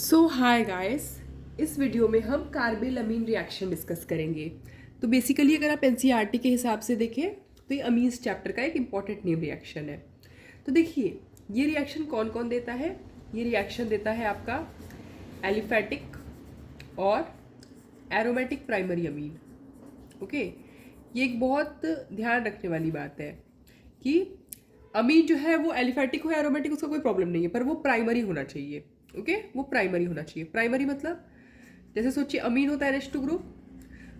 सो hi guys, इस video में हम कार्बिल अमीन रिएक्शन डिस्कस करेंगे। तो बेसिकली अगर आप एनसीईआरटी के हिसाब से देखें तो ये अमीन्स चैप्टर का एक इम्पॉर्टेंट न्यू रिएक्शन है। तो देखिए ये रिएक्शन कौन कौन देता है। ये रिएक्शन देता है आपका एलिफैटिक और एरोमेटिक प्राइमरी अमीन। ओके, ये एक बहुत ध्यान रखने वाली बात है कि अमीन जो है वो एलिफैटिक हो या एरोमेटिक उसका कोई प्रॉब्लम नहीं है, पर वो प्राइमरी होना चाहिए। ओके, वो प्राइमरी होना चाहिए। प्राइमरी मतलब जैसे सोचिए अमीन होता है NH2 ग्रुप,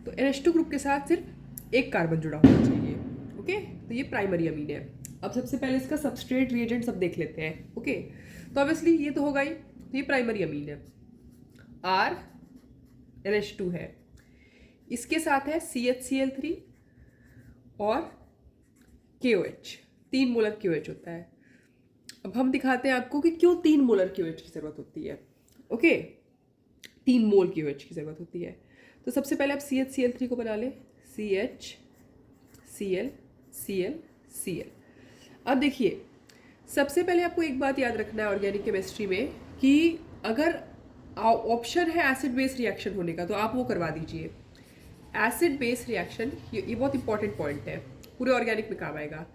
तो NH2 ग्रुप के साथ सिर्फ एक कार्बन जुड़ा होना चाहिए। ओके, तो ये प्राइमरी अमीन है। अब सबसे पहले इसका सबस्ट्रेट रिएजेंट सब देख लेते हैं। ओके, तो ऑब्वियसली ये तो होगा ही, तो ये प्राइमरी अमीन है। R NH2 है, इसके साथ है CHCl3 और KOH, 3 मोलर KOH होता है। अब हम दिखाते हैं आपको कि क्यों 3 मोलर KOH की ज़रूरत होती है। ओके, 3 मोल KOH की ज़रूरत होती है। तो सबसे पहले आप CHCl3 को बना लें, CHCl। अब देखिए सबसे पहले आपको एक बात याद रखना है ऑर्गेनिक केमिस्ट्री में कि अगर ऑप्शन है एसिड बेस रिएक्शन होने का तो आप वो करवा दीजिए। एसिड बेस रिएक्शन ये बहुत इंपॉर्टेंट पॉइंट है, पूरे ऑर्गेनिक में काम आएगा।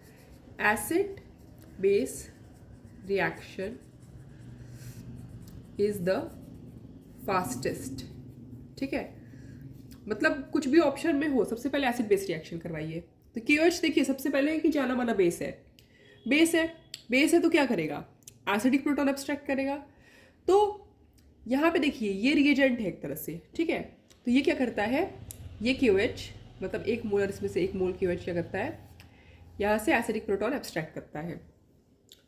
Acid base reaction is the fastest. ठीक है, मतलब कुछ भी ऑप्शन में हो सबसे पहले एसिड बेस रिएक्शन करवाइए। तो KOH देखिए सबसे पहले कि जाना माना बेस है, बेस है तो क्या करेगा, एसिडिक प्रोटॉन एब्स्ट्रैक्ट करेगा। तो यहाँ पे देखिए ये रिएजेंट है एक तरह से। ठीक है, तो ये क्या करता है, ये KOH मतलब एक मोलर इसमें से एक मोल KOH क्या करता है, यहाँ से एसिडिक प्रोटॉन एब्स्ट्रैक्ट करता है।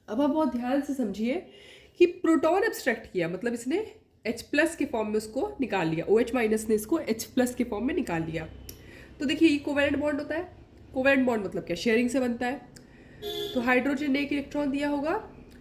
अब आप बहुत ध्यान से समझिए कि प्रोटॉन एब्स्ट्रैक्ट किया मतलब इसने H+ के फॉर्म में उसको निकाल लिया, OH- ने इसको H+ के फॉर्म में निकाल लिया। तो देखिए ये कोवेलेंट बॉन्ड होता है। कोवेलेंट बॉन्ड मतलब क्या, शेयरिंग से बनता है। तो हाइड्रोजन ने एक इलेक्ट्रॉन दिया होगा,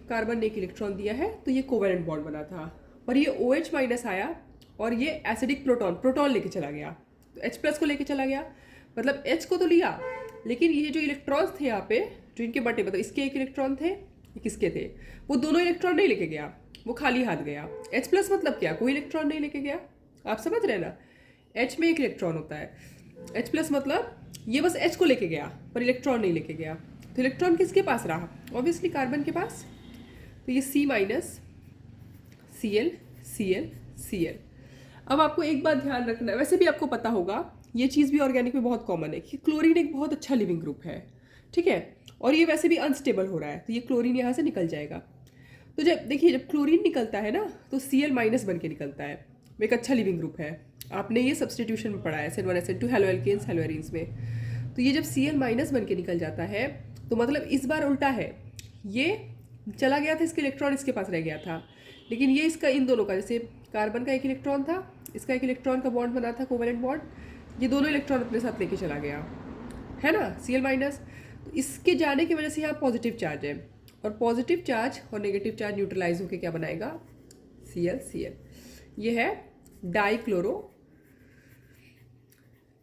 कार्बन ने एक इलेक्ट्रॉन दिया है, तो ये कोवेलेंट बॉन्ड बना था। और ये OH- आया और ये एसिडिक प्रोटॉन लेके चला गया, तो H+ को लेके चला गया। मतलब H को तो लिया, लेकिन ये जो इलेक्ट्रॉन्स थे यहाँ पे जो इनके बटे, मतलब इसके एक इलेक्ट्रॉन थे, ये किसके थे, वो दोनों इलेक्ट्रॉन नहीं लेके गया, वो खाली हाथ गया। H+ मतलब क्या, कोई इलेक्ट्रॉन नहीं लेके गया। आप समझ रहे हैं ना, H में एक इलेक्ट्रॉन होता है, H+ मतलब ये बस H को लेके गया पर इलेक्ट्रॉन नहीं लेके गया। तो इलेक्ट्रॉन किसके पास रहा, ऑब्वियसली कार्बन के पास। तो ये C- Cl। अब आपको एक बात ध्यान रखना है, वैसे भी आपको पता होगा ये चीज़ भी ऑर्गेनिक में बहुत कॉमन है कि क्लोरीन एक बहुत अच्छा लिविंग ग्रुप है। ठीक है, और ये वैसे भी अनस्टेबल हो रहा है, तो ये क्लोरीन यहाँ से निकल जाएगा। तो जब देखिए जब क्लोरीन निकलता है ना तो Cl- बन के निकलता है, वो एक अच्छा लिविंग ग्रुप है। आपने ये सब्सटीट्यूशन में पढ़ा है SN1 SN2 halo alkanes hello arenes में। तो ये जब Cl- बन के निकल जाता है तो मतलब इस बार उल्टा है, ये चला गया था, इसके इलेक्ट्रॉन इसके पास रह गया था, लेकिन ये इसका इन दोनों का, जैसे कार्बन का एक इलेक्ट्रॉन था, इसका एक इलेक्ट्रॉन का बॉन्ड बना था कोवेलेंट बॉन्ड, ये दोनों इलेक्ट्रॉन अपने साथ लेके चला गया है ना Cl-। तो इसके जाने की वजह से यहाँ पॉजिटिव चार्ज है, और पॉजिटिव चार्ज और नेगेटिव चार्ज न्यूट्रलाइज होकर क्या बनाएगा, Cl। ये है डाइक्लोरो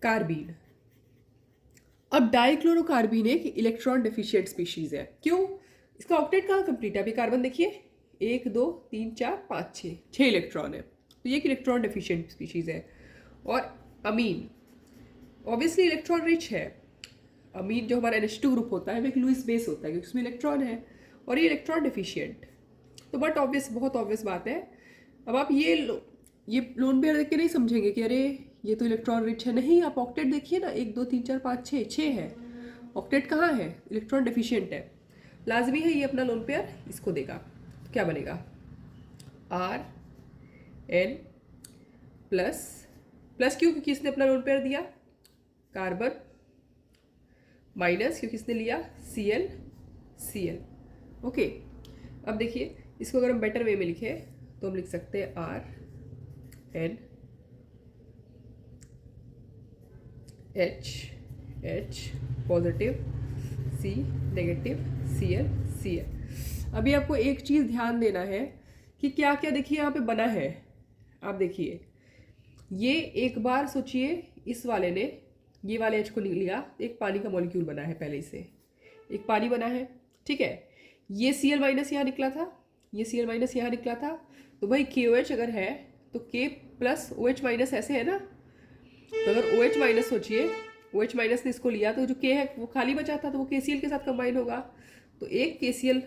कार्बीन। अब डाइक्लोरोकार्बीन एक इलेक्ट्रॉन डेफिशिएंट स्पीशीज है। क्यों, इसका ऑक्टेट कहाँ कंप्लीट है, अभी कार्बन देखिए 1 2 3 4 5 6 इलेक्ट्रॉन है, तो ये एक इलेक्ट्रॉन डेफिशिएंट स्पीशीज है। और अमीन ऑब्वियसली इलेक्ट्रॉन रिच है। अमीन जो हमारा NH2 ग्रुप होता है वो एक लुईस बेस होता है क्योंकि उसमें इलेक्ट्रॉन है, और ये इलेक्ट्रॉन डेफिशिएंट। तो बट ऑब्वियस, बहुत ऑब्वियस बात है। अब आप ये लोन पेयर देख के नहीं समझेंगे कि अरे ये तो इलेक्ट्रॉन रिच है, नहीं। आप ऑक्टेट देखिए ना, 1 2 3 4 5 6 है, ऑक्टेट कहाँ है, इलेक्ट्रॉन डेफिशिएंट है। लाजमी है ये अपना लोन पेयर इसको देगा, तो क्या बनेगा RN प्लस क्यों, क्योंकि इसने अपना लोन पेयर दिया, कार्बन माइनस क्योंकि इसने लिया Cl। ओके, अब देखिए इसको अगर हम बेटर वे में लिखे तो हम लिख सकते हैं RN H positive, C negative, Cl। अभी आपको एक चीज़ ध्यान देना है कि क्या क्या देखिए यहाँ पे बना है। आप देखिए ये एक बार सोचिए, इस वाले ने ये वाले H को लिया, एक पानी का मॉलिक्यूल बना है, पहले इसे एक पानी बना है। ठीक है, ये Cl- यहाँ निकला था, ये Cl- यहाँ निकला था, तो भाई KOH अगर है तो K प्लस OH माइनस ऐसे है ना, तो अगर OH माइनस सोचिए, OH माइनस ने इसको लिया तो जो K है वो खाली बचा था, तो वो KCl के साथ कंबाइन होगा, तो एक KCl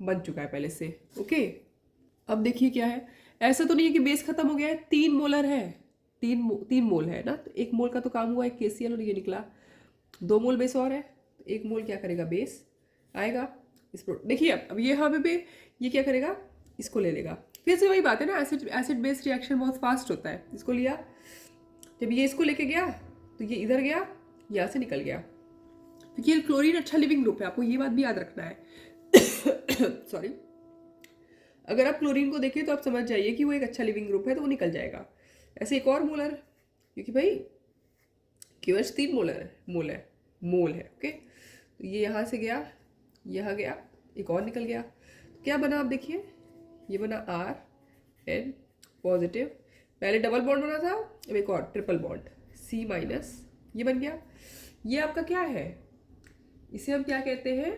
बन चुका है पहले से। ओके, अब देखिए क्या है, ऐसा तो नहीं है कि बेस खत्म हो गया है, 3 मोलर है, 3 मोल है ना, तो 1 मोल का तो काम हुआ है KCl और ये निकला, 2 मोल बेस और है, तो 1 मोल क्या करेगा, बेस आएगा इस देखिए अब ये यहाँ पे ये क्या करेगा, इसको ले लेगा। फिर से वही बात है ना, एसिड बेस रिएक्शन बहुत फास्ट होता है। इसको लिया, जब ये इसको लेके गया तो ये इधर गया, यहाँ से निकल गया, क्योंकि ये क्लोरीन अच्छा लिविंग ग्रुप है, आपको ये बात भी याद रखना है। सॉरी, अगर आप क्लोरीन को देखें तो आप समझ जाइए कि वो एक अच्छा लिविंग ग्रुप है, तो वो निकल जाएगा। ऐसे एक और मोलर, क्योंकि भाई KOH 3 मोल है। ओके, तो ये यहाँ से गया, यहाँ गया, एक और निकल गया, तो क्या बना आप देखिए, ये बना RN पॉजिटिव, पहले डबल बॉन्ड बना था, अब एक और ट्रिपल बॉन्ड C माइनस, ये बन गया। ये आपका क्या है, इसे हम क्या कहते हैं,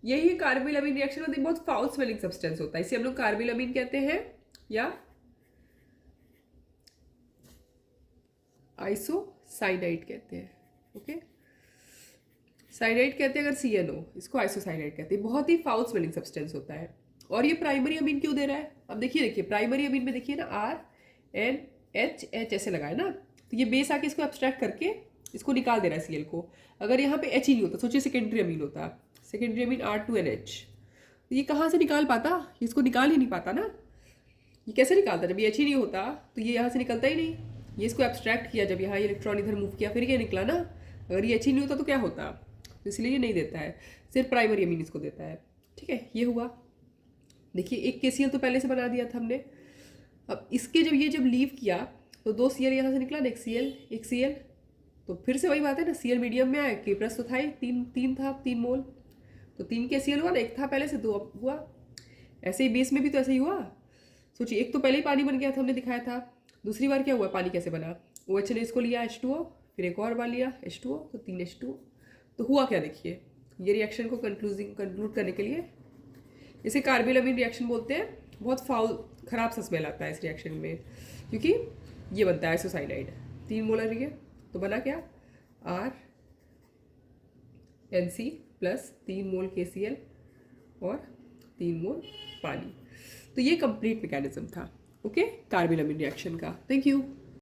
यही कार्बिल-अमीन रिएक्शन होती है, बहुत फाउल स्मेलिंग सब्सटेंस होता है, इसे हम लोग कार्बिल-अमीन कहते हैं या आइसोसाइनाइड कहते हैं। ओके, साइनाइड कहते हैं अगर CNO, इसको आइसोसाइनाइड कहते हैं, बहुत ही फाउल स्मेलिंग सब्सटेंस होता है। और ये प्राइमरी अमीन क्यों दे रहा है, अब देखिए प्राइमरी अमीन में देखिए ना RNH ऐसे लगा है ना, तो ये बेस आके इसको एब्स्ट्रैक्ट करके इसको निकाल दे रहा है Cl को। अगर यहाँ पे H ही नहीं होता, सोचिए सेकेंडरी अमीन होता, सेकेंडरी अमीन R2NH, तो ये कहाँ से निकाल पाता, इसको निकाल ही नहीं पाता ना, ये कैसे निकालता, जब ये H ही नहीं होता तो ये यहाँ से निकलता ही नहीं, ये इसको एब्स्ट्रैक्ट किया, जब यहाँ इलेक्ट्रॉन इधर मूव किया, फिर ये निकला ना, अगर ये H ही नहीं होता तो क्या होता, तो इसलिए ये नहीं देता है, सिर्फ प्राइमरी अमीन इसको देता है। ठीक है, ये हुआ। देखिए एक KCl तो पहले से बना दिया था हमने, अब इसके जब लीव किया तो 2 Cl यहाँ से निकला, एक Cl, तो फिर से वही बात है ना, Cl मीडियम में आया, K प्लस तो था ही, 3 मोल, तो 3 KCl हुआ ना, एक था पहले से, 2 हुआ। ऐसे ही बेस में भी तो ऐसे ही हुआ, सोचिए एक तो पहले ही पानी बन गया था, हमने दिखाया था, दूसरी बार क्या हुआ, पानी कैसे बना, OH ने इसको लिया H2O, फिर एक और बार लिया H2O, तो 3 H2O, तो हुआ क्या देखिए, ये रिएक्शन को कंक्लूड करने के लिए, इसे कार्बिल-अमीन रिएक्शन बोलते हैं। बहुत फाउल खराब सा स्मेल आता है इस रिएक्शन में, क्योंकि ये बनता है आइसोसाइनाइड, 3 मोलर है, तो बना क्या, RNC प्लस 3 मोल KCl और 3 मोल पानी। तो ये कंप्लीट मैकेनिज्म था, ओके, कार्बिल-अमीन रिएक्शन का। Thank you.